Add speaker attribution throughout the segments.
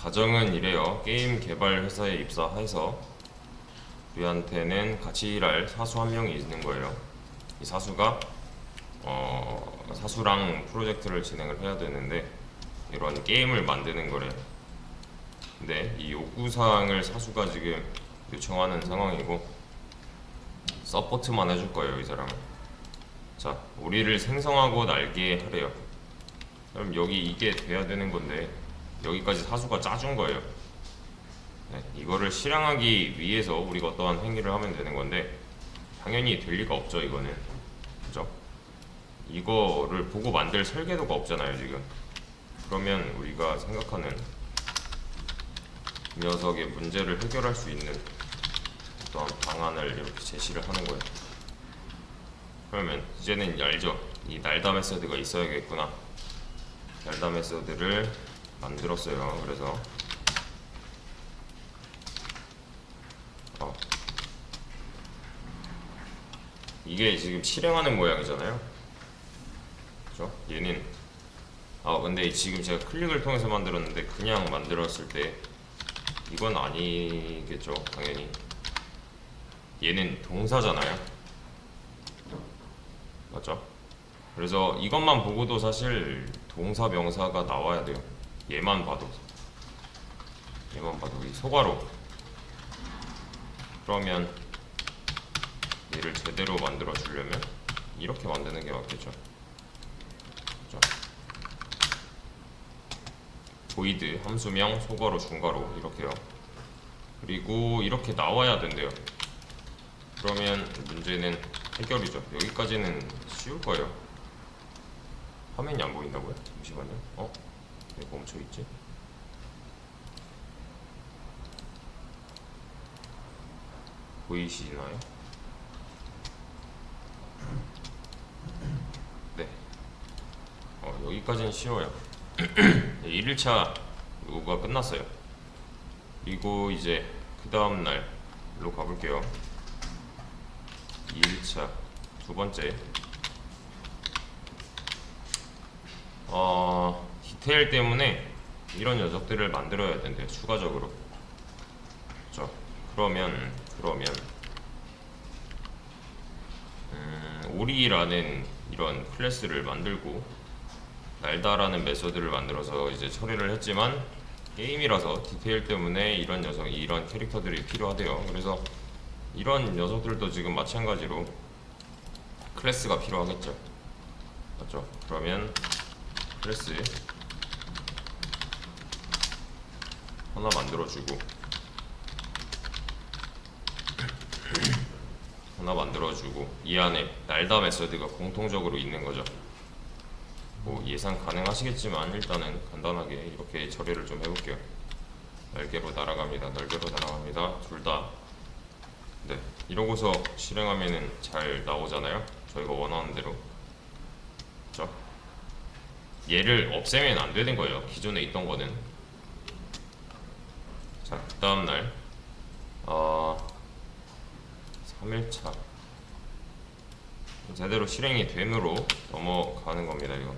Speaker 1: 가정은 이래요. 게임 개발 회사에 입사해서 우리한테는 같이 일할 사수 한 명이 있는 거예요. 이 사수가 사수랑 프로젝트를 진행을 해야 되는데 이런 게임을 만드는 거래요. 근데 이 요구사항을 사수가 지금 요청하는 상황이고 서포트만 해줄 거예요, 이 사람은. 자, 우리를 생성하고 날게 하래요. 그럼 여기 이게 돼야 되는 건데 여기까지 사수가 짜준 거예요. 네, 이거를 실행하기 위해서 우리가 어떠한 행위를 하면 되는 건데 당연히 될 리가 없죠, 이거는. 그죠? 이거를 보고 만들 설계도가 없잖아요, 지금. 그러면 우리가 생각하는 이 녀석의 문제를 해결할 수 있는 어떠한 방안을 이렇게 제시를 하는 거예요. 그러면 이제는 알죠? 이 날다 메서드가 있어야겠구나. 날다 메서드를 만들었어요. 그래서 이게 지금 실행하는 모양이잖아요. 그죠? 얘는 근데 지금 제가 클릭을 통해서 만들었는데 그냥 만들었을 때 이건 아니겠죠, 당연히. 얘는 동사잖아요. 맞죠? 그래서 이것만 보고도 사실 동사 명사가 나와야 돼요. 얘만 봐도 이 소괄호. 그러면 얘를 제대로 만들어 주려면 이렇게 만드는 게 맞겠죠. 그죠? void 함수명 소괄호 중괄호 이렇게요. 그리고 이렇게 나와야 된대요. 그러면 문제는 해결이죠. 여기까지는 쉬울 거예요. 화면이 안 보인다고요? 잠시만요. 왜 멈춰있지? 보이시나요? 네. 여기까지는 쉬워요. 1일차 요구가 끝났어요. 그리고 이제 그 다음 날로 가볼게요. 2일차 두 번째. 디테일 때문에 이런 녀석들을 만들어야 된대요, 추가적으로. 그렇죠? 그러면 오리라는 이런 클래스를 만들고 날다라는 메소드를 만들어서 이제 처리를 했지만 게임이라서 디테일 때문에 이런 캐릭터들이 필요하대요. 그래서 이런 녀석들도 지금 마찬가지로 클래스가 필요하겠죠. 맞죠? 그러면 클래스 하나 만들어주고 이 안에 날다 메소드가 공통적으로 있는 거죠. 뭐 예상 가능하시겠지만 일단은 간단하게 이렇게 처리를 좀 해볼게요. 날개로 날아갑니다. 둘 다. 네, 이러고서 실행하면은 잘 나오잖아요. 저희가 원하는 대로. 그렇죠? 얘를 없애면 안 되는 거예요, 기존에 있던 거는. 자, 그 다음날 3일차 제대로 실행이 됨으로 넘어가는 겁니다. 이거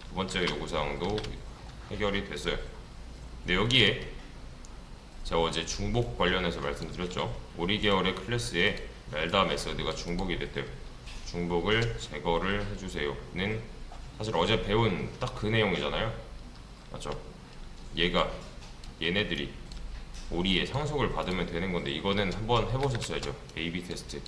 Speaker 1: 두 번째 요구사항도 해결이 됐어요. 근데 여기에 제가 어제 중복 관련해서 말씀드렸죠. 오리 계열의 클래스에 멜다 메서드가 중복이 됐대요. 중복을 제거를 해주세요는 사실 어제 배운 딱 그 내용이잖아요. 맞죠? 얘네들이 오리의 상속을 받으면 되는 건데 이거는 한번 해보셨어야죠. A/B 테스트.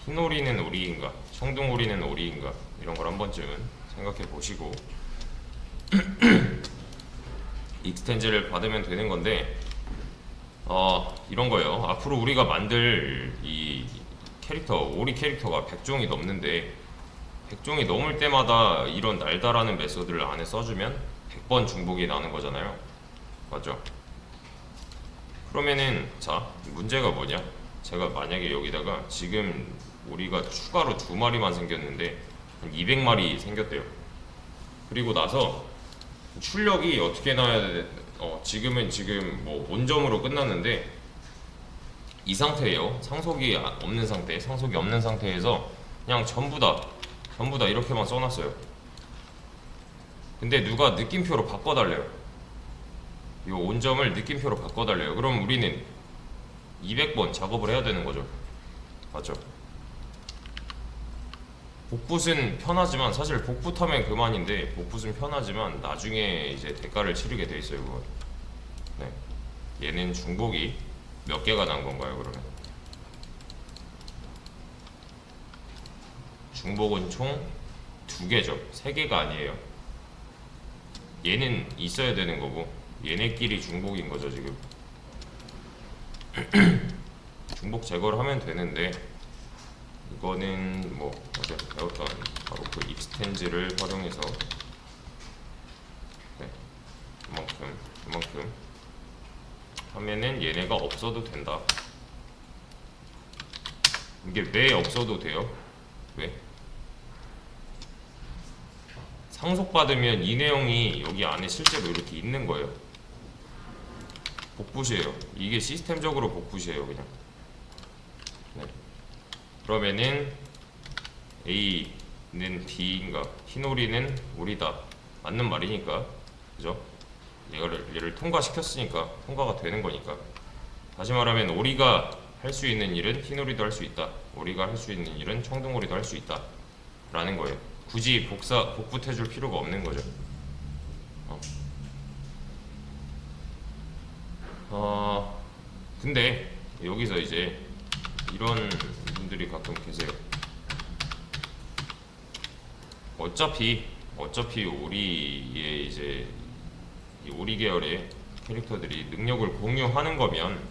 Speaker 1: 흰 오리는 오리인가, 청둥 오리는 오리인가, 이런 걸 한 번쯤은 생각해 보시고 익스텐즈를 받으면 되는 건데 이런 거예요. 앞으로 우리가 만들 이 캐릭터, 오리 캐릭터가 100종이 넘는데 100종이 넘을 때마다 이런 날다라는 메소드를 안에 써주면 100번 중복이 나는 거잖아요. 맞죠? 그러면은 자, 문제가 뭐냐? 제가 만약에 여기다가 지금 오리가 추가로 2마리만 생겼는데 한 200마리 생겼대요. 그리고 나서 출력이 어떻게 나와야 돼? 지금 뭐 본점으로 끝났는데 이 상태예요. 상속이 없는 상태에서 그냥 전부 다 이렇게만 써놨어요. 근데 누가 느낌표로 바꿔달래요. 이 온점을 느낌표로 바꿔달래요. 그럼 우리는 200번 작업을 해야 되는 거죠. 맞죠? 복붙은 편하지만, 사실 복붙하면 그만인데, 복붙은 편하지만 나중에 이제 대가를 치르게 돼 있어요, 그건. 네. 얘는 중복이 몇 개가 난 건가요, 그러면? 중복은 총 2개죠. 3개가 아니에요. 얘는 있어야 되는 거고, 얘네끼리 중복인 거죠, 지금. 중복 제거를 하면 되는데, 이거는 뭐 어제 배웠던 바로 그 익스텐즈를 활용해서, 네, 이만큼 하면은 얘네가 없어도 된다. 이게 왜 없어도 돼요? 왜? 상속받으면 이 내용이 여기 안에 실제로 이렇게 있는 거예요. 복붙이에요. 이게 시스템적으로 복붙이에요, 그냥. 네. 그러면은 A는 B인가, 흰오리는 오리다, 맞는 말이니까, 그죠? 얘를 통과시켰으니까 통과가 되는 거니까. 다시 말하면 오리가 할 수 있는 일은 흰오리도 할 수 있다, 오리가 할 수 있는 일은 청둥오리도 할 수 있다 라는 거예요. 굳이 복붙해줄 필요가 없는 거죠. 근데 여기서 이제 이런 분들이 가끔 계세요. 어차피 오리의 이제 이 오리 계열의 캐릭터들이 능력을 공유하는 거면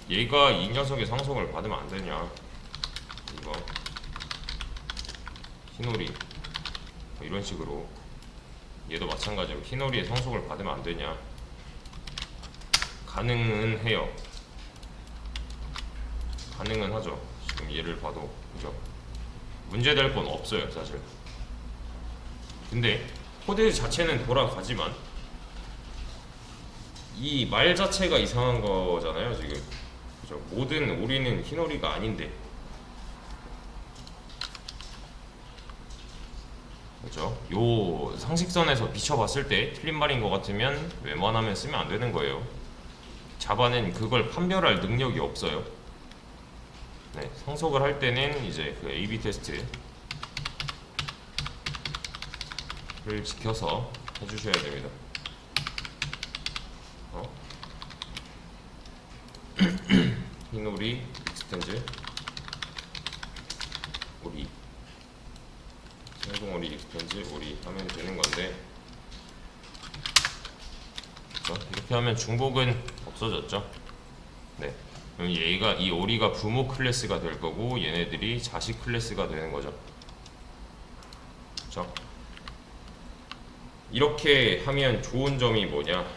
Speaker 1: 얘가 이 녀석의 상속을 받으면 안 되냐, 이거 흰오리 뭐 이런 식으로 얘도 마찬가지로 흰오리의 상속을 받으면 안 되냐. 가능은 해요. 가능은 하죠. 지금 얘를 봐도, 그죠? 문제될 건 없어요, 사실. 근데 코드 자체는 돌아가지만 이 말 자체가 이상한 거잖아요, 지금. 그죠? 모든 오리는 흰오리가 아닌데, 그죠? 요 상식선에서 비춰봤을 때 틀린 말인 것 같으면 웬만하면 쓰면 안 되는 거예요. 자바는 그걸 판별할 능력이 없어요. 네, 상속을 할 때는 이제 그 A/B 테스트를 지켜서 해주셔야 됩니다. 흰오리, 익스텐즈, 오리, 청둥오리, 익스텐즈, 오리 하면 되는 건데, 그렇죠? 이렇게 하면 중복은 없어졌죠. 네. 그럼 얘가, 이 오리가 부모 클래스가 될 거고 얘네들이 자식 클래스가 되는 거죠. 그렇죠? 이렇게 하면 좋은 점이 뭐냐?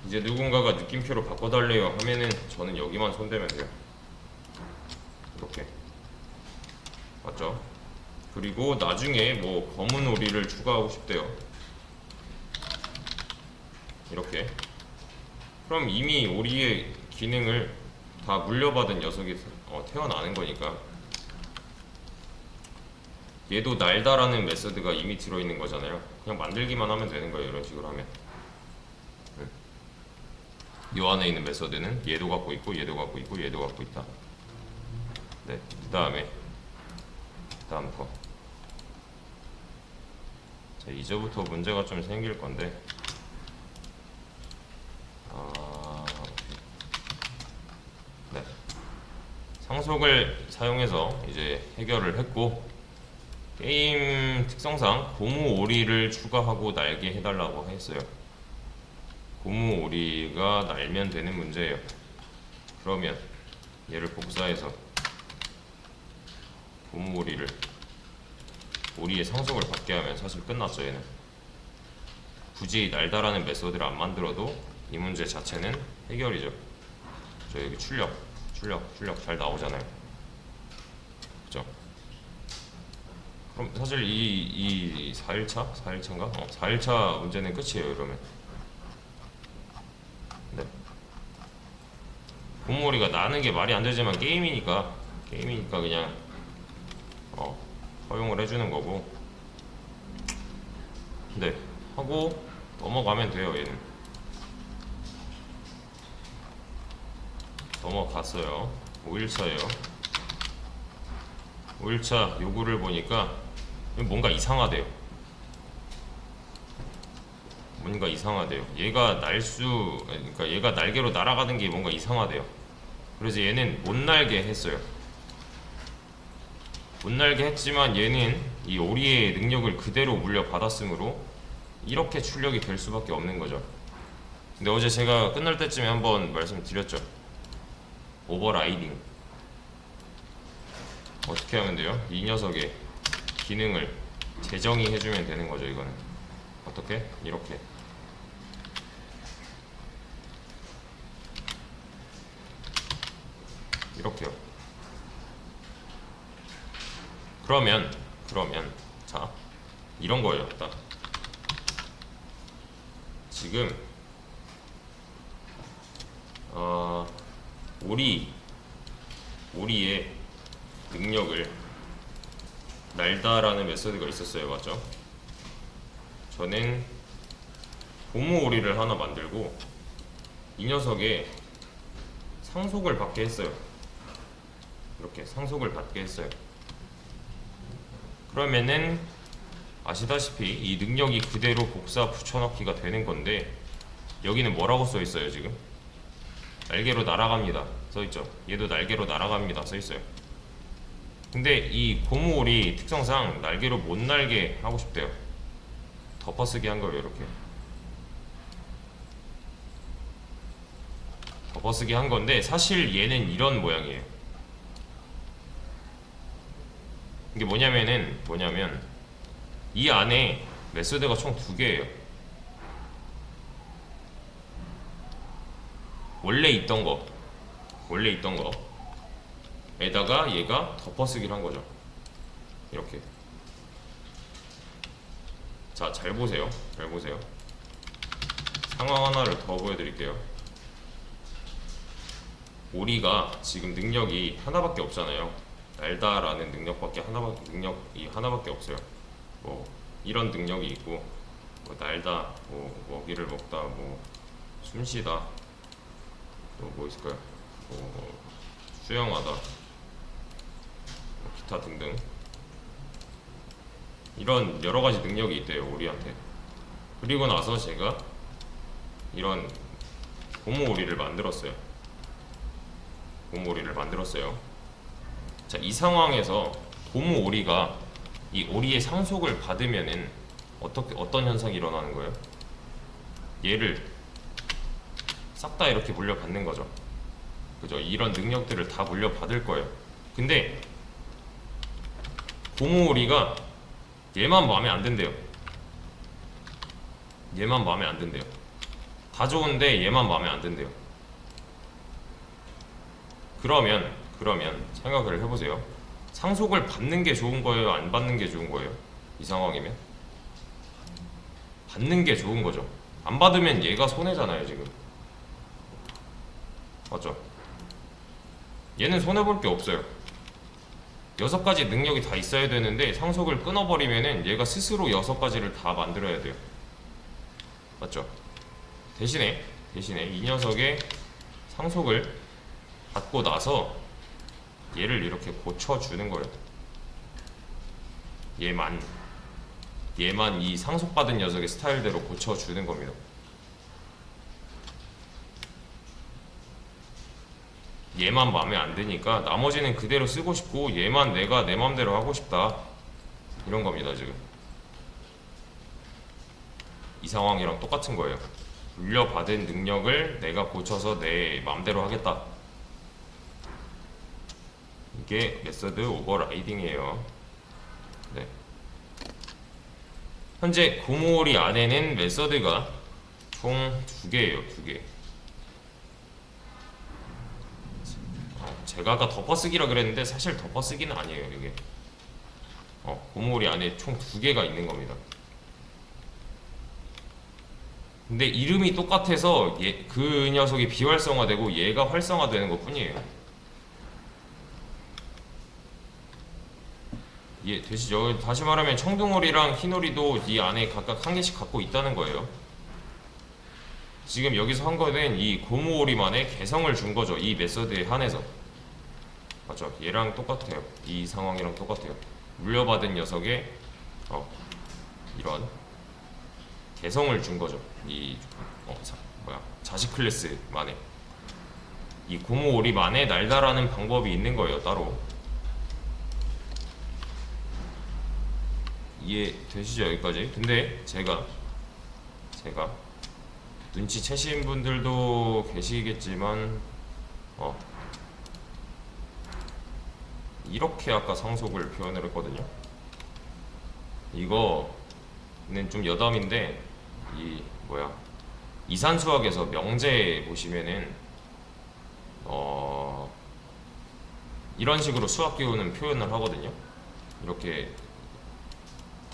Speaker 1: 이제 누군가가 느낌표로 바꿔달래요 하면은 저는 여기만 손대면 돼요. 이렇게. 맞죠? 그리고 나중에 뭐 검은 오리를 추가하고 싶대요. 이렇게. 그럼 이미 오리의 기능을 다 물려받은 녀석이 태어나는 거니까, 얘도 날다라는 메서드가 이미 들어있는 거잖아요. 그냥 만들기만 하면 되는 거예요, 이런 식으로 하면. 요 안에 있는 메서드는 얘도 갖고 있고 얘도 갖고 있고 얘도 갖고 있다. 네, 그 다음 거. 자, 이제부터 문제가 좀 생길 건데, 네, 상속을 사용해서 이제 해결을 했고, 게임 특성상 고무 오리를 추가하고 날게 해달라고 했어요. 고무 오리가 날면 되는 문제예요. 그러면 얘를 복사해서 고무 오리의 상속을 받게 하면 사실 끝났죠. 얘는 굳이 날다라는 메소드를 안 만들어도 이 문제 자체는 해결이죠. 저 여기 출력 잘 나오잖아요. 그죠? 그럼 사실 이 4일차인가? 4일차 문제는 끝이에요, 이러면. 네. 고무오리가 나는 게 말이 안 되지만 게임이니까 그냥 허용을 해주는 거고. 네, 하고 넘어가면 돼요. 얘는 넘어갔어요. 5일차예요. 5일차 요구를 보니까 뭔가 이상하대요. 뭔가 이상하대요. 얘가 그러니까 얘가 날개로 날아가는 게 뭔가 이상하대요. 그래서 얘는 못 날게 했어요. 못 날게 했지만 얘는 이 오리의 능력을 그대로 물려받았으므로 이렇게 출력이 될 수밖에 없는 거죠. 근데 어제 제가 끝날 때쯤에 한번 말씀드렸죠. 오버라이딩 어떻게 하면 돼요? 이 녀석의 기능을 재정의 해주면 되는 거죠. 이거는 어떻게? 이렇게 이렇게요. 그러면 자 이런 거예요. 딱 지금 오리의 능력을 날다라는 메소드가 있었어요. 맞죠? 저는 고무 오리를 하나 만들고 이 녀석의 상속을 받게 했어요. 이렇게 상속을 받게 했어요. 그러면은 아시다시피 이 능력이 그대로 복사 붙여넣기가 되는 건데 여기는 뭐라고 써 있어요? 지금 날개로 날아갑니다 써 있죠. 얘도 날개로 날아갑니다 써 있어요. 근데 이 고무오리 특성상 날개로 못 날게 하고 싶대요. 덮어쓰기 한 거예요. 이렇게 덮어쓰기 한 건데 사실 얘는 이런 모양이에요. 이게 뭐냐면 이 안에 메소드가 총 2개예요. 원래 있던 거에다가 얘가 덮어쓰기를 한 거죠. 이렇게. 자, 잘 보세요. 상황 하나를 더 보여드릴게요. 오리가 지금 능력이 하나밖에 없잖아요. 날다라는 능력이 하나밖에 없어요. 뭐 이런 능력이 있고, 뭐 날다, 뭐 먹이를 먹다, 뭐 숨쉬다, 또 뭐 있을까요? 뭐 수영하다, 뭐 기타 등등 이런 여러 가지 능력이 있대요, 오리한테. 그리고 나서 제가 이런 고무 오리를 만들었어요. 자, 이 상황에서 고무 오리가 이 오리의 상속을 받으면은 어떤 현상이 일어나는 거예요? 얘를 싹 다 이렇게 물려받는 거죠. 그죠? 이런 능력들을 다 물려받을 거예요. 근데 고무 오리가 얘만 마음에 안 든대요. 다 좋은데 얘만 마음에 안 든대요. 그러면 생각을 해보세요. 상속을 받는 게 좋은 거예요? 안 받는 게 좋은 거예요? 이 상황이면 받는 게 좋은 거죠. 안 받으면 얘가 손해잖아요. 지금 맞죠? 얘는 손해볼 게 없어요. 6가지 능력이 다 있어야 되는데 상속을 끊어버리면은 얘가 스스로 6가지를 다 만들어야 돼요. 맞죠? 대신에 이 녀석의 상속을 받고 나서 얘를 이렇게 고쳐주는 거예요. 얘만 이 상속받은 녀석의 스타일대로 고쳐주는 겁니다. 얘만 마음에 안 드니까 나머지는 그대로 쓰고 싶고 얘만 내가 내 맘대로 하고 싶다, 이런 겁니다. 지금 이 상황이랑 똑같은 거예요. 물려받은 능력을 내가 고쳐서 내 맘대로 하겠다. 이게 메서드 오버라이딩이에요. 네. 현재 고무오리 안에는 메서드가 총 2개예요. 2개. 제가 아까 덮어쓰기라 그랬는데 사실 덮어쓰기는 아니에요. 이게 고무오리 안에 총 2개가 있는 겁니다. 근데 이름이 똑같아서 그 녀석이 비활성화되고 얘가 활성화되는 것 뿐이에요. 이해 되시죠? 다시 말하면 청둥오리랑 흰오리도 이 안에 각각 한 개씩 갖고 있다는 거예요. 지금 여기서 한 거는 이 고무오리만의 개성을 준 거죠. 이 메서드에 한해서. 맞죠? 얘랑 똑같아요. 이 상황이랑 똑같아요. 물려받은 녀석의 이런 개성을 준 거죠. 이 자식 클래스만의 이 고무오리만의 날다라는 방법이 있는 거예요. 따로. 이해되시죠? 여기까지? 근데 제가 눈치채신 분들도 계시겠지만 이렇게 아까 상속을 표현을 했거든요. 이거는 좀 여담인데 이산수학에서 명제 보시면은 이런 식으로 수학 기호는 표현을 하거든요. 이렇게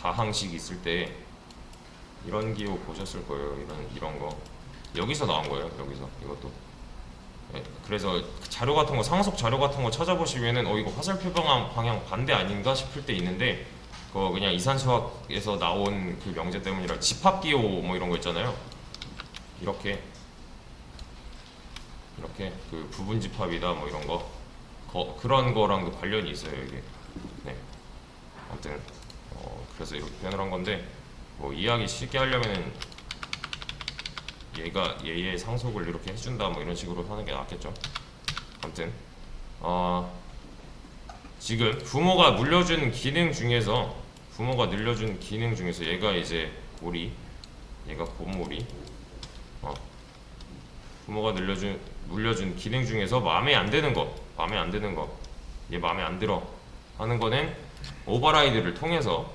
Speaker 1: 다항식 있을 때 이런 기호 보셨을 거예요. 이런 거 여기서 나온 거예요. 여기서 이것도. 네, 그래서 자료 같은 거 상속 자료 같은 거 찾아보시면은 이거 화살표 방향 반대 아닌가 싶을 때 있는데 그거 그냥 이산수학에서 나온 그 명제 때문이라 집합기호 뭐 이런 거 있잖아요. 이렇게 그 부분집합이다 뭐 이런 그런 거랑도 관련이 있어요 이게. 네. 아무튼 그래서 이렇게 표현을 한 건데 이해하기 쉽게 하려면은 얘의 상속을 이렇게 해준다 뭐 이런 식으로 하는 게 낫겠죠. 아무튼 지금 부모가 물려준 기능 중에서 얘가 이제 얘가 고무오리. 부모가 물려준 기능 중에서 마음에 안 드는 거, 얘 마음에 안 들어 하는 거는 오버라이드를 통해서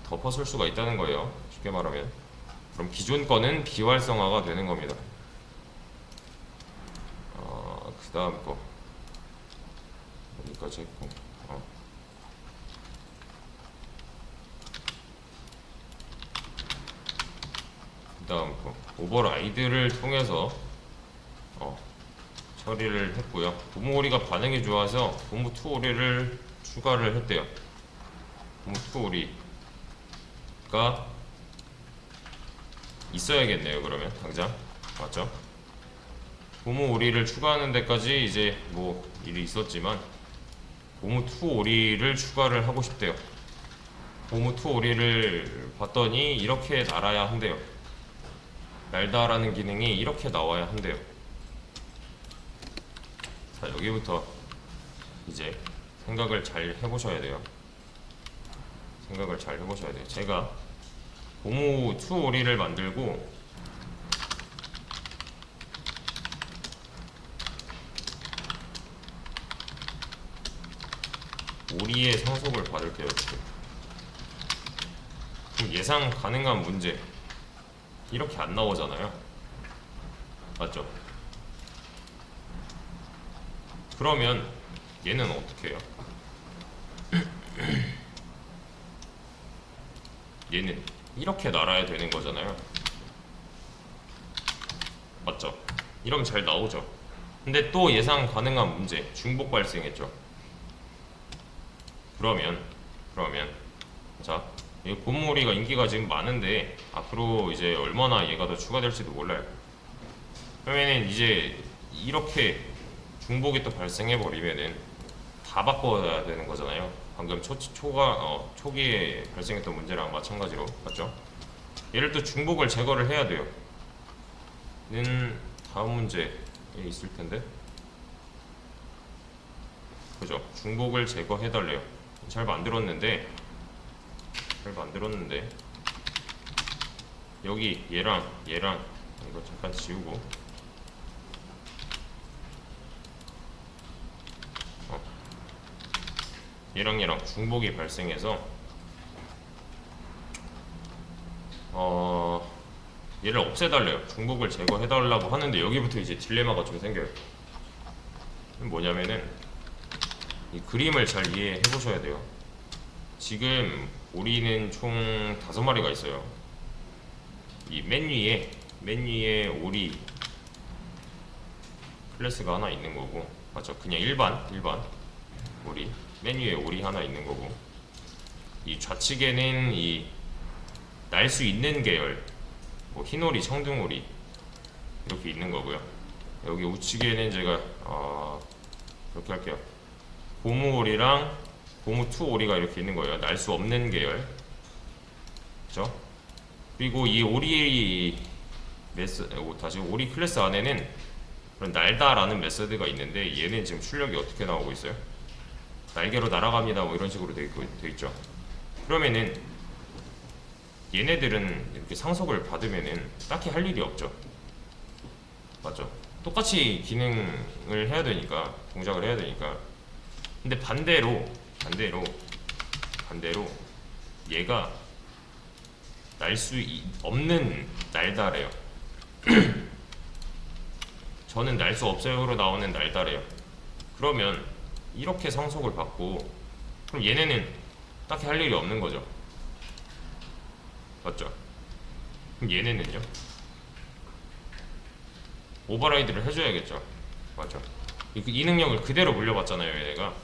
Speaker 1: 덮어쓸 수가 있다는 거예요. 쉽게 말하면. 그럼 기존 거는 비활성화가 되는 겁니다. 그 다음 거 여기까지 했고 그 다음 거 오버라이드를 통해서 처리를 했고요. 고무오리가 반응이 좋아서 고무2오리를 추가를 했대요. 고무2오리가 있어야겠네요. 그러면 당장 맞죠? 고무오리를 추가하는 데까지 이제 일이 있었지만 고무2오리를 추가를 하고 싶대요. 고무2오리를 봤더니 이렇게 날아야 한대요. 날다라는 기능이 이렇게 나와야 한대요. 자, 여기부터 이제 생각을 잘 해보셔야 돼요. 제가 고무2오리를 만들고 오리의 상속을 받을게요. 지금 예상 가능한 문제 이렇게 안 나오잖아요. 맞죠? 그러면 얘는 어떻게 해요? 얘는 이렇게 날아야 되는 거잖아요. 맞죠? 이러면 잘 나오죠. 근데 또 예상 가능한 문제 중복 발생했죠. 그러면 자, 이 고무오리가 인기가 지금 많은데 앞으로 이제 얼마나 얘가 더 추가될지도 몰라요. 그러면은 이제 이렇게 중복이 또 발생해 버리면은 다 바꿔야 되는 거잖아요. 방금 초기에 발생했던 문제랑 마찬가지로. 맞죠? 얘를 또 중복을 제거를 해야 돼요. 는 다음 문제에 있을 텐데. 그죠? 중복을 제거해 달래요. 잘 만들었는데 여기 얘랑 이거 잠깐 지우고 얘랑 중복이 발생해서 얘를 없애달래요. 중복을 제거해달라고 하는데 여기부터 이제 딜레마가 좀 생겨요. 뭐냐면은 이 그림을 잘 이해해 보셔야 돼요. 지금 오리는 총 5마리가 있어요. 이 맨 위에 오리 클래스가 하나 있는 거고, 맞죠? 그냥 일반 오리 맨 위에 오리 하나 있는 거고, 이 좌측에는 이 날 수 있는 계열, 뭐 흰오리, 청둥오리 이렇게 있는 거고요. 여기 우측에는 제가 이렇게 할게요. 고무오리랑 고무2오리가 이렇게 있는 거예요. 날 수 없는 계열. 그죠? 그리고 이 오리 다시 오리 클래스 안에는 그런 날다라는 메서드가 있는데 얘는 지금 출력이 어떻게 나오고 있어요? 날개로 날아갑니다. 뭐 이런 식으로 돼 있죠. 그러면은 얘네들은 이렇게 상속을 받으면은 딱히 할 일이 없죠. 맞죠? 똑같이 기능을 해야 되니까, 동작을 해야 되니까. 근데 반대로 얘가 날 수 없는 날다래요. 저는 날 수 없어요로 나오는 날다래요. 그러면 이렇게 상속을 받고, 그럼 얘네는 딱히 할 일이 없는 거죠. 맞죠? 그럼 얘네는요? 오버라이드를 해줘야겠죠. 맞죠? 이 능력을 그대로 물려받잖아요.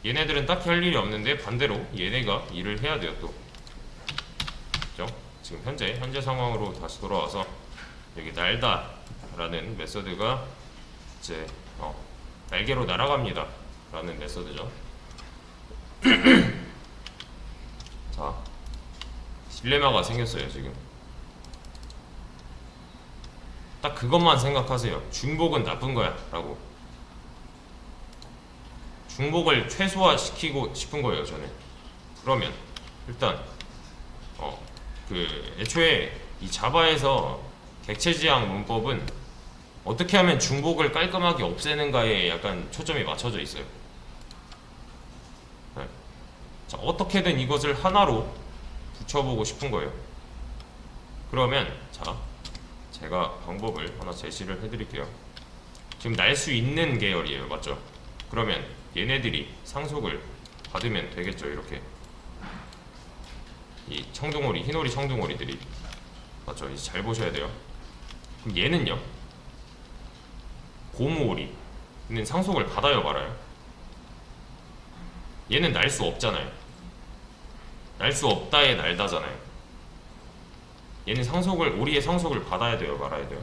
Speaker 1: 얘네들은 딱히 할 일이 없는데 반대로 얘네가 일을 해야 돼요. 또 그죠? 지금 현재 상황으로 다시 돌아와서 여기 날다라는 메서드가 이제 날개로 날아갑니다 라는 메서드죠. 자, 딜레마가 생겼어요. 지금 딱 그것만 생각하세요. 중복은 나쁜 거야 라고. 중복을 최소화시키고 싶은 거예요. 저는. 그러면 일단 애초에 이 자바에서 객체지향 문법은 어떻게 하면 중복을 깔끔하게 없애는가에 약간 초점이 맞춰져 있어요. 네. 자, 어떻게든 이것을 하나로 붙여보고 싶은 거예요. 그러면 자, 제가 방법을 하나 제시를 해드릴게요. 지금 날 수 있는 계열이에요. 맞죠? 그러면 얘네들이 상속을 받으면 되겠죠. 이렇게 이 청둥오리, 흰오리 청둥오리들이. 맞죠? 이제 잘 보셔야 돼요. 그럼 얘는요? 고무오리는 상속을 받아요, 말아요? 얘는 날 수 없잖아요. 날 수 없다에 날다잖아요. 얘는 오리의 상속을 받아야 돼요, 말아야 돼요?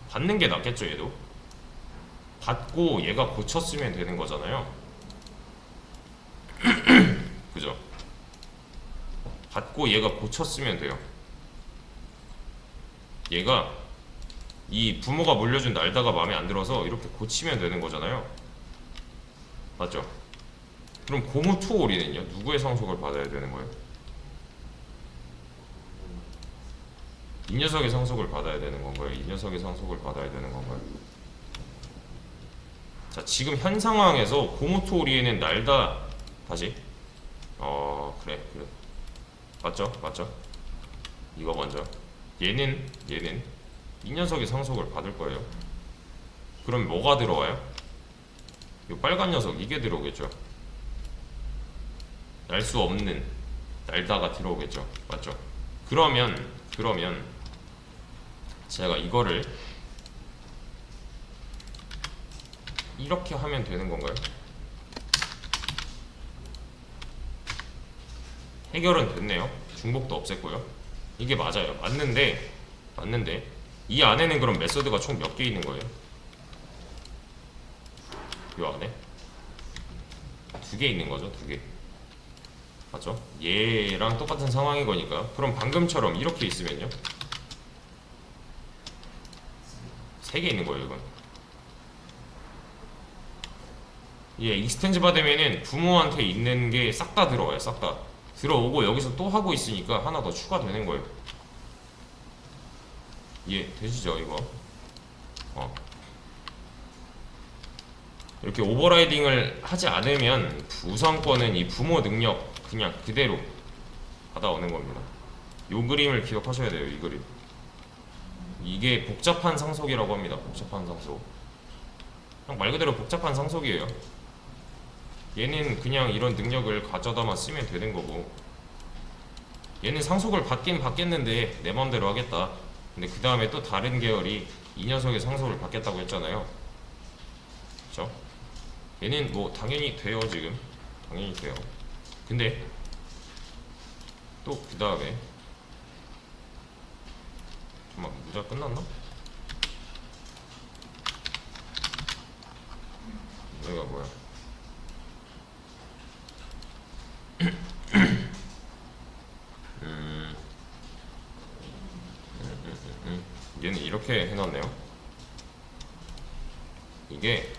Speaker 1: 받는 게 낫겠죠. 얘도 받고 얘가 고쳤으면 되는 거잖아요. 그죠? 받고 얘가 고쳤으면 돼요. 얘가 이 부모가 물려준 날다가 마음에 안 들어서 이렇게 고치면 되는 거잖아요. 맞죠? 그럼 고무2오리는요? 누구의 상속을 받아야 되는 거예요? 이 녀석의 상속을 받아야 되는 건가요? 이 녀석의 상속을 받아야 되는 건가요? 자, 지금 현 상황에서 고무2오리에는 날다 다시 그래 맞죠? 이거 먼저 얘는 이 녀석의 상속을 받을 거예요. 그럼 뭐가 들어와요? 이 빨간 녀석 이게 들어오겠죠. 날 수 없는 날다가 들어오겠죠. 맞죠? 그러면 제가 이거를 이렇게 하면 되는 건가요? 해결은 됐네요. 중복도 없앴고요. 이게 맞아요. 맞는데 이 안에는 그럼 메서드가 총 몇 개 있는 거예요? 이 안에 2개 있는 거죠. 2개. 맞죠? 얘랑 똑같은 상황인 거니까. 그럼 방금처럼 이렇게 있으면요? 3개 있는 거예요. 이건. 익스텐즈 받으면은 부모한테 있는 게 싹 다 들어와요. 싹 다 들어오고 여기서 또 하고 있으니까 하나 더 추가되는 거예요. 되시죠 이거? 이렇게 오버라이딩을 하지 않으면 우선권은 이 부모 능력 그냥 그대로 받아오는 겁니다. 요 그림을 기억하셔야 돼요. 이 그림. 이게 복잡한 상속이라고 합니다. 복잡한 상속. 그냥 말 그대로 복잡한 상속이에요. 얘는 그냥 이런 능력을 가져다만 쓰면 되는 거고, 얘는 상속을 받긴 받겠는데 내 맘대로 하겠다. 근데 그 다음에 또 다른 계열이 이 녀석의 상속을 받겠다고 했잖아요. 그쵸? 얘는 뭐 당연히 돼요. 지금 당연히 돼요. 근데 또 그 다음에 잠깐만, 문제가 끝났나? 여기가 뭐야? 얘는 이렇게 해놨네요. 이게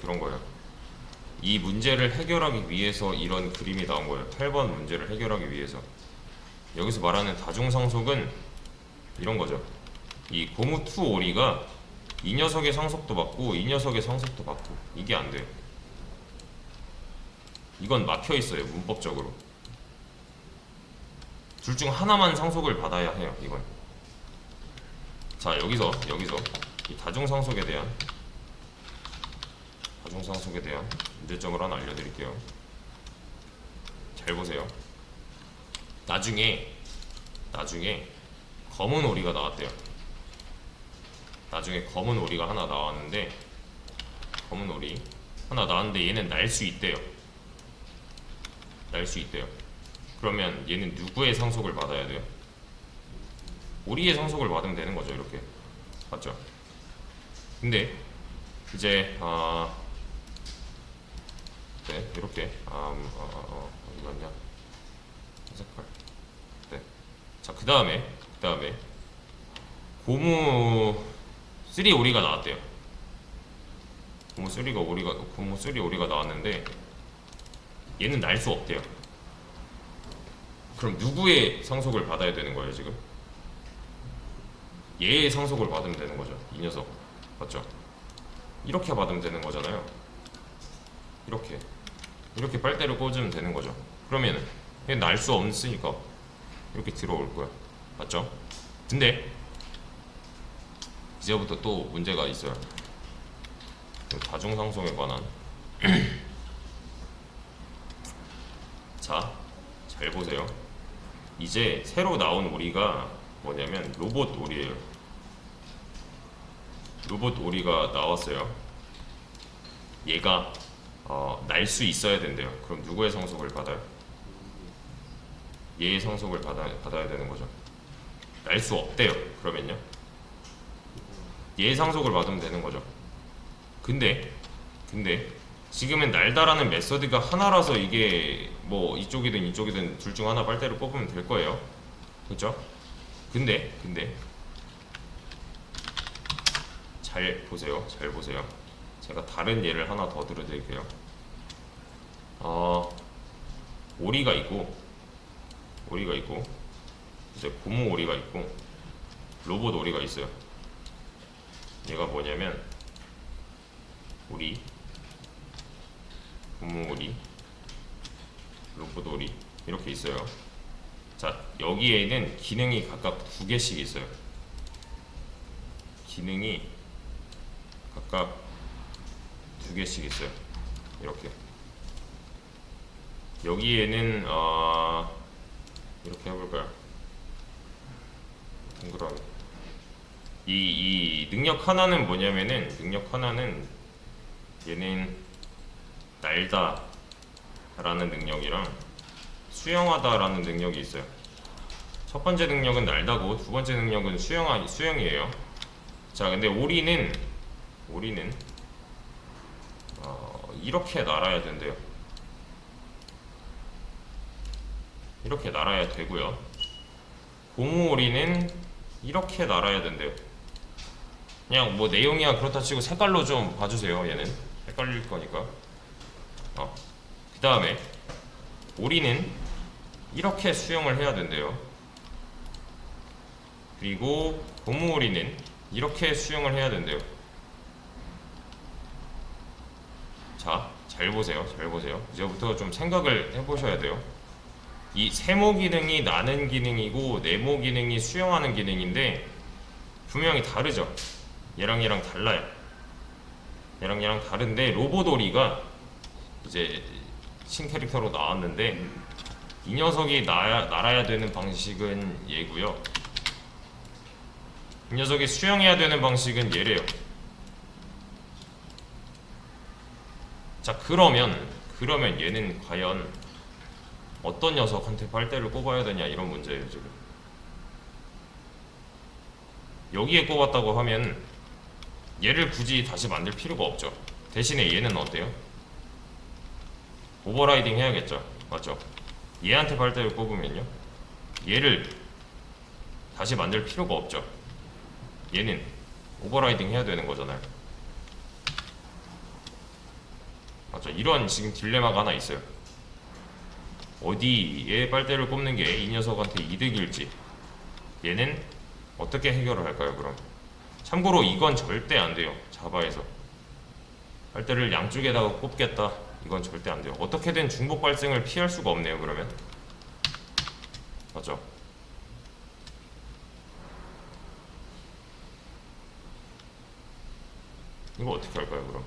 Speaker 1: 그런 거예요. 이 문제를 해결하기 위해서 이런 그림이 나온 거예요. 8번 문제를 해결하기 위해서. 여기서 말하는 다중상속은 이런 거죠. 이 고무 투 오리가 이 녀석의 상속도 받고 이 녀석의 상속도 받고, 이게 안 돼요. 이건 막혀 있어요, 문법적으로. 둘 중 하나만 상속을 받아야 해요, 이건. 자, 여기서 이 다중상속에 대한 문제점을 하나 알려드릴게요. 잘 보세요. 나중에 검은 오리가 나왔대요. 나중에 검은 오리가 하나 나왔는데, 얘는 날 수 있대요. 그러면 얘는 누구의 상속을 받아야 돼요? 오리의 상속을 받으면 되는 거죠, 이렇게. 맞죠? 근데 이제 네, 이렇게 어디 갔냐? 색깔. 네. 자, 그 다음에 고무 3 오리가 나왔대요. 고무 3 오리가 나왔는데 얘는 날 수 없대요. 그럼 누구의 상속을 받아야 되는 거예요, 지금? 얘의 상속을 받으면 되는 거죠, 이 녀석. 맞죠? 이렇게 받으면 되는 거잖아요. 이렇게 빨대를 꽂으면 되는 거죠. 그러면은 얘 날 수 없으니까 이렇게 들어올 거야. 맞죠? 근데 이제부터 또 문제가 있어요. 다중상속에 관한. 자, 잘 보세요. 이제 새로 나온 오리가 뭐냐면 로봇 오리예요. 로봇 오리가 나왔어요. 얘가 날 수 있어야 된대요. 그럼 누구의 상속을 받아요? 얘의 상속을 받아야 되는 거죠. 날 수 없대요. 그러면요, 얘의 상속을 받으면 되는 거죠. 근데 지금은 날다라는 메서드가 하나라서 이게 뭐 이쪽이든 둘 중 하나 빨대를 뽑으면 될 거예요. 그렇죠? 근데 잘 보세요. 제가 다른 예를 하나 더 들어드릴게요. 오리가 있고 이제 고무 오리가 있고 로봇 오리가 있어요. 얘가 뭐냐면 오리, 고무 오리, 로봇 오리 이렇게 있어요. 자, 여기에는 기능이 각각 2개씩 있어요. 기능이 각각 2개씩 있어요. 이렇게. 여기에는 이렇게 해볼까요? 동그라미. 이 능력 하나는 뭐냐면은, 얘는 날다 라는 능력이랑 수영하다 라는 능력이 있어요. 첫 번째 능력은 날다고 두 번째 능력은 수영이에요. 자, 근데 오리는 이렇게 날아야 된대요. 이렇게 날아야 되고요. 고무 오리는 이렇게 날아야 된대요. 그냥 뭐 내용이야 그렇다 치고 색깔로 좀 봐주세요. 얘는 헷갈릴 거니까. 그 다음에 오리는 이렇게 수영을 해야 된대요. 그리고 고무 오리는 이렇게 수영을 해야 된대요. 자, 잘 보세요. 이제부터 좀 생각을 해보셔야 돼요. 이 세모 기능이 나는 기능이고 네모 기능이 수영하는 기능인데 분명히 다르죠. 얘랑 달라요. 얘랑 다른데 로봇 오리가 이제 신캐릭터로 나왔는데 이 녀석이 날아야 되는 방식은 얘고요. 이 녀석이 수영해야 되는 방식은 얘래요. 자, 그러면 그러면 얘는 과연 어떤 녀석한테 빨대를 꼽아야 되냐 이런 문제예요 지금. 여기에 꼽았다고 하면 얘를 굳이 다시 만들 필요가 없죠. 대신에 얘는 어때요? 오버라이딩 해야겠죠. 맞죠? 얘한테 빨대를 꼽으면요 얘를 다시 만들 필요가 없죠. 얘는 오버라이딩 해야 되는 거잖아요. 맞죠? 이런 지금 딜레마가 하나 있어요. 어디에 빨대를 꼽는 게 이 녀석한테 이득일지 얘는 어떻게 해결을 할까요 그럼? 참고로 이건 절대 안 돼요. 자바에서 빨대를 양쪽에다가 꼽겠다 이건 절대 안 돼요. 어떻게든 중복 발생을 피할 수가 없네요 그러면. 맞죠? 이거 어떻게 할까요 그럼?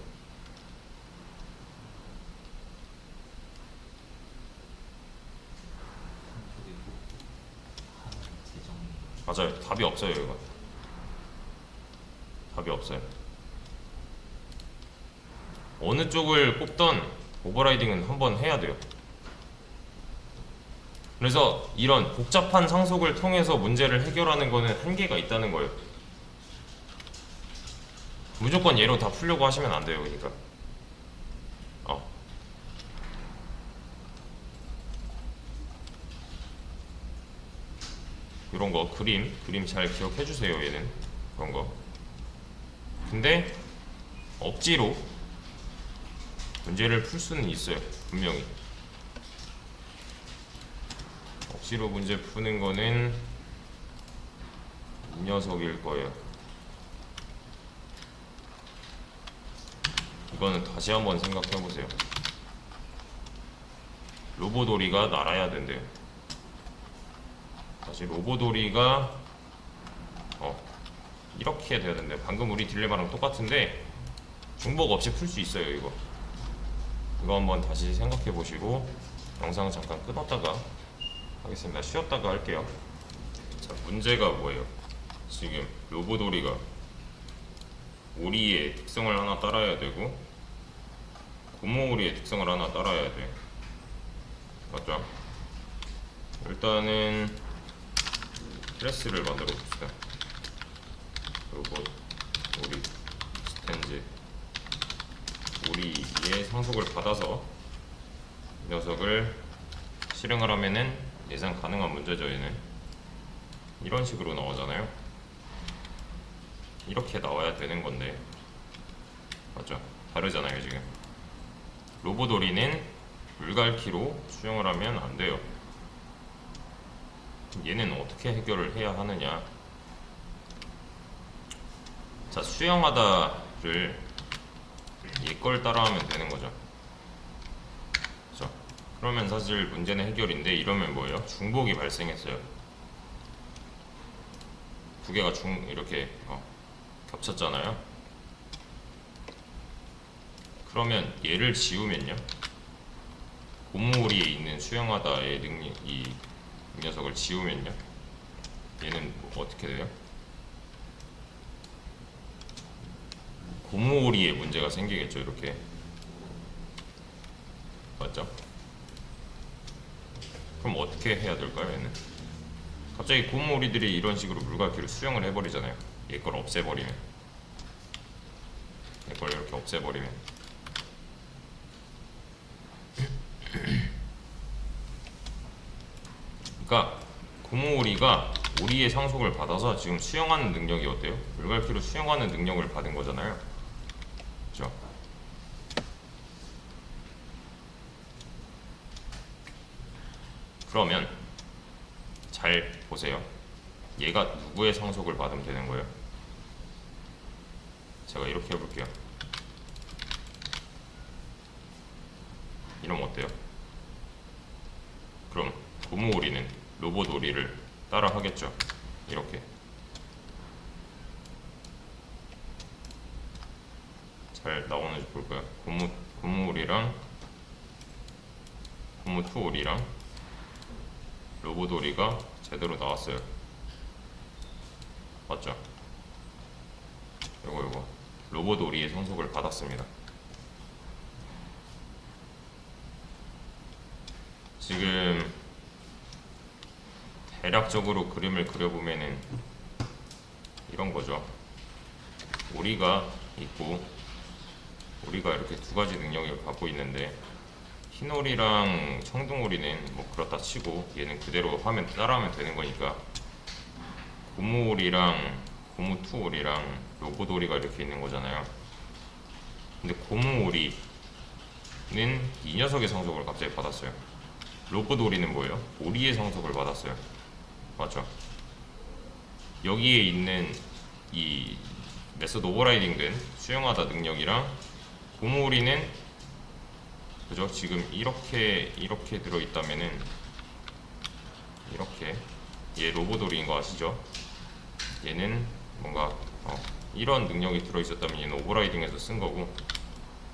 Speaker 1: 맞아요. 답이 없어요 이거. 답이 없어요. 어느 쪽을 꼽던 오버라이딩은 한번 해야 돼요. 그래서 이런 복잡한 상속을 통해서 문제를 해결하는 거는 한계가 있다는 거예요. 무조건 얘로 다 풀려고 하시면 안 돼요. 그러니까 이런 거 그림 잘 기억해 주세요. 얘는 그런 거. 근데 억지로 문제를 풀 수는 있어요. 분명히. 억지로 문제 푸는 거는 이 녀석일 거예요. 이거는 다시 한번 생각해 보세요. 로보도리가 날아야 된대요. 다시 로보도리가 이렇게 돼야 된대요. 방금 우리 딜레마랑 똑같은데 중복 없이 풀 수 있어요. 이거 한번 다시 생각해 보시고 영상 잠깐 끊었다가 하겠습니다. 쉬었다가 할게요. 자, 문제가 뭐예요? 지금 로보도리가 오리의 특성을 하나 따라야 되고 고무오리의 특성을 하나 따라야 돼. 맞죠? 일단은 클래스를 만들어 봅시다. 로봇 오리 스탠즈 오리의 상속을 받아서 이 녀석을 실행을 하면은 예상 가능한 문제죠. 얘는 이런 식으로 나오잖아요. 이렇게 나와야 되는 건데 맞죠? 다르잖아요. 지금 로보도리는 물갈퀴로 수영을 하면 안 돼요. 얘는 어떻게 해결을 해야 하느냐? 자, 수영하다를 얘 걸 따라하면 되는 거죠. 그렇죠? 그러면 사실 문제는 해결인데 이러면 뭐예요? 중복이 발생했어요. 두 개가 이렇게 겹쳤잖아요. 그러면 얘를 지우면요. 고무오리에 있는 수영하다의 능력 이 녀석을 지우면요. 얘는 어떻게 돼요? 고무오리에 문제가 생기겠죠. 이렇게 맞죠? 그럼 어떻게 해야 될까요? 얘는 갑자기 고무오리들이 이런 식으로 물갈퀴로 수영을 해버리잖아요. 얘 걸 없애버리면 얘 걸 이렇게 없애버리면 그러니까 고무오리가 오리의 상속을 받아서 지금 수영하는 능력이 어때요? 물갈퀴로 수영하는 능력을 받은 거잖아요. 그렇죠? 그러면 잘 보세요. 얘가 누구의 상속을 받으면 되는 거예요? 제가 이렇게 해볼게요. 이러면 어때요? 그럼 고무오리는 로봇오리를 따라 하겠죠. 이렇게 잘 나오는지 볼까요? 고무오리랑 고무투오리랑 로봇오리가 제대로 나왔어요. 맞죠? 요거 로봇오리의 상속을 받았습니다. 지금 대략적으로 그림을 그려보면은 이런 거죠. 오리가 있고, 오리가 이렇게 두 가지 능력을 갖고 있는데, 흰 오리랑 청둥 오리는 뭐 그렇다 치고 얘는 그대로 화면 따라하면 되는 거니까, 고무 오리랑 고무 투 오리랑 로봇 오리가 이렇게 있는 거잖아요. 근데 고무 오리는 이 녀석의 성적을 갑자기 받았어요. 로봇 오리는 뭐예요? 오리의 성적을 받았어요. 맞죠? 여기에 있는 이 메소드 오버라이딩 된 수용하다 능력이랑 고무 오리는 그죠? 지금 이렇게 들어있다면은 이렇게 얘 로봇 오리인 거 아시죠? 얘는 뭔가 이런 능력이 들어있었다면 얘는 오버라이딩에서 쓴 거고,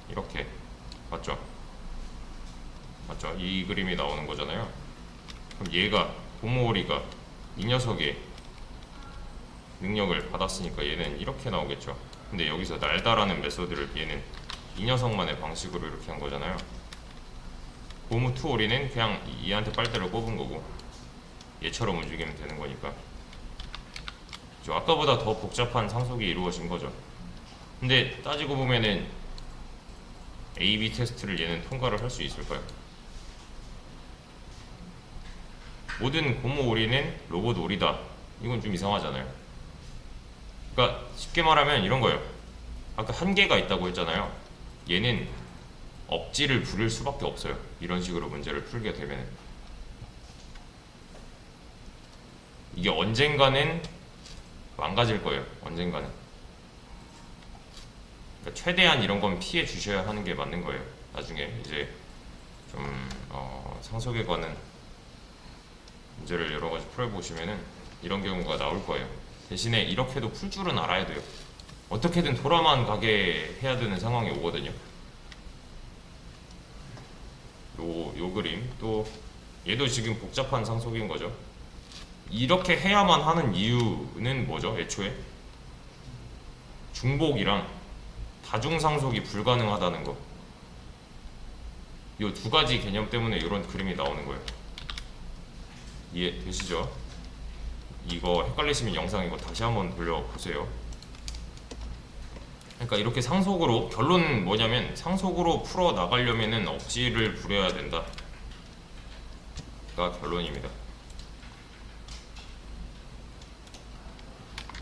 Speaker 1: 이렇게 맞죠? 맞죠? 이 그림이 나오는 거잖아요. 그럼 얘가 고모오리가 이 녀석의 능력을 받았으니까 얘는 이렇게 나오겠죠. 근데 여기서 날다라는 메소드를 얘는 이 녀석만의 방식으로 이렇게 한 거잖아요. 고무 투오리는 그냥 얘한테 빨대를 꼽은 거고 얘처럼 움직이면 되는 거니까. 아까보다 더 복잡한 상속이 이루어진 거죠. 근데 따지고 보면은 A/B 테스트를 얘는 통과를 할 수 있을까요? 모든 고무 오리는 로봇 오리다. 이건 좀 이상하잖아요. 그러니까 쉽게 말하면 이런 거예요. 아까 한계가 있다고 했잖아요. 얘는 억지를 부릴 수밖에 없어요. 이런 식으로 문제를 풀게 되면 이게 언젠가는 망가질 거예요. 언젠가는. 그러니까 최대한 이런 건 피해 주셔야 하는 게 맞는 거예요. 나중에 이제 좀 상속에 관한 문제를 여러 가지 풀어보시면은 이런 경우가 나올 거예요. 대신에 이렇게도 풀 줄은 알아야 돼요. 어떻게든 돌아만 가게 해야 되는 상황이 오거든요. 요 그림 또 얘도 지금 복잡한 상속인 거죠. 이렇게 해야만 하는 이유는 뭐죠? 애초에 중복이랑 다중상속이 불가능하다는 거. 이 두 가지 개념 때문에 이런 그림이 나오는 거예요. 이해되시죠? 이거 헷갈리시면 영상 이거 다시 한번 돌려보세요. 그러니까 이렇게 상속으로, 결론은 뭐냐면 상속으로 풀어 나가려면은 억지를 부려야 된다가 결론입니다.